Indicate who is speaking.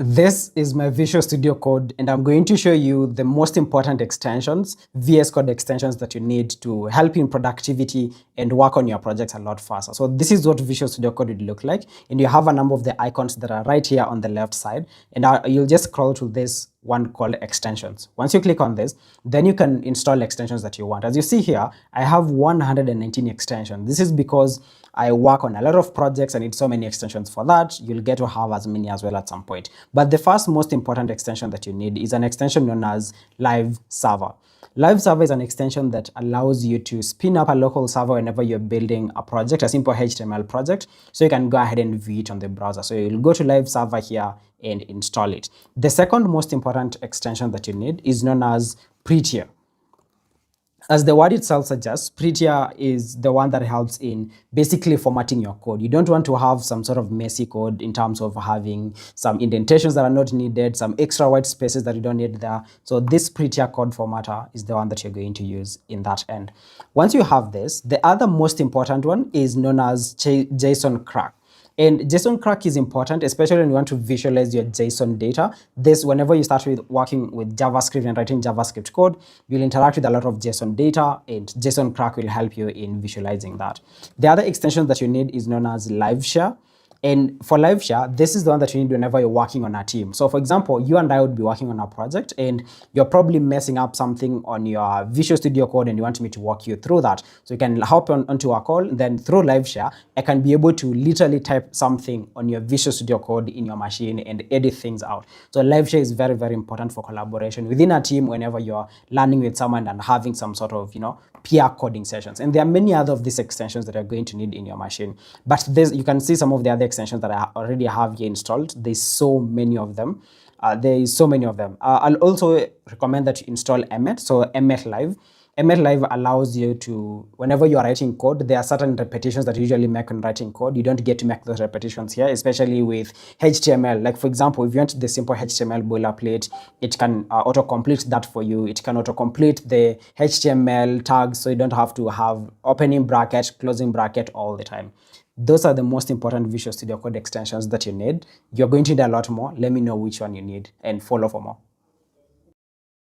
Speaker 1: This is my Visual Studio Code, and I'm going to show you the most important extensions, VS Code extensions that you need to help in productivity and work on your projects a lot faster. So this is what Visual Studio Code would look like, and you have a number of the icons that are right here on the left side, and you'll just scroll to this one called extensions. Once you click on this, then you can install extensions that you want. As you see here, I have 119 extensions. This is because I work on a lot of projects and need so many extensions for that. You'll get to have as many as well at some point. But the first most important extension that you need is an extension known as Live Server. Live Server is an extension that allows you to spin up a local server whenever you're building a project, a simple HTML project, so you can go ahead and view it on the browser. So you'll go to Live Server here and install it. The second most important extension that you need is known as Prettier. As the word itself suggests, Prettier is the one that helps in basically formatting your code. You don't want to have some sort of messy code in terms of having some indentations that are not needed, some extra white spaces that you don't need there. So this Prettier code formatter is the one that you're going to use in that end. Once you have this, the other most important one is known as JSON Crack. And JSON Crack is important, especially when you want to visualize your JSON data. This, whenever you start with working with JavaScript and writing JavaScript code, you'll interact with a lot of JSON data, and JSON Crack will help you in visualizing that. The other extension that you need is known as Live Share. And for Live Share, this is the one that you need whenever you're working on a team. So for example, you and I would be working on a project and you're probably messing up something on your Visual Studio Code and you want me to walk you through that. So you can hop onto a call, then through Live Share, I can be able to literally type something on your Visual Studio Code in your machine and edit things out. So Live Share is very, very important for collaboration within a team whenever you're learning with someone and having some sort of, peer coding sessions. And there are many other of these extensions that you're going to need in your machine. But you can see some of the other extensions that I already have here installed. There's so many of them. I'll also recommend that you install Emmet. So Emmet Live. Emmet Live allows you to, whenever you are writing code, there are certain repetitions that you usually make when writing code. You don't get to make those repetitions here, especially with HTML. Like for example, if you want the simple HTML boilerplate, it can autocomplete that for you. It can autocomplete the HTML tags, so you don't have to have opening bracket, closing bracket all the time. Those are the most important Visual Studio Code extensions that you need. You're going to need a lot more. Let me know which one you need and follow for more.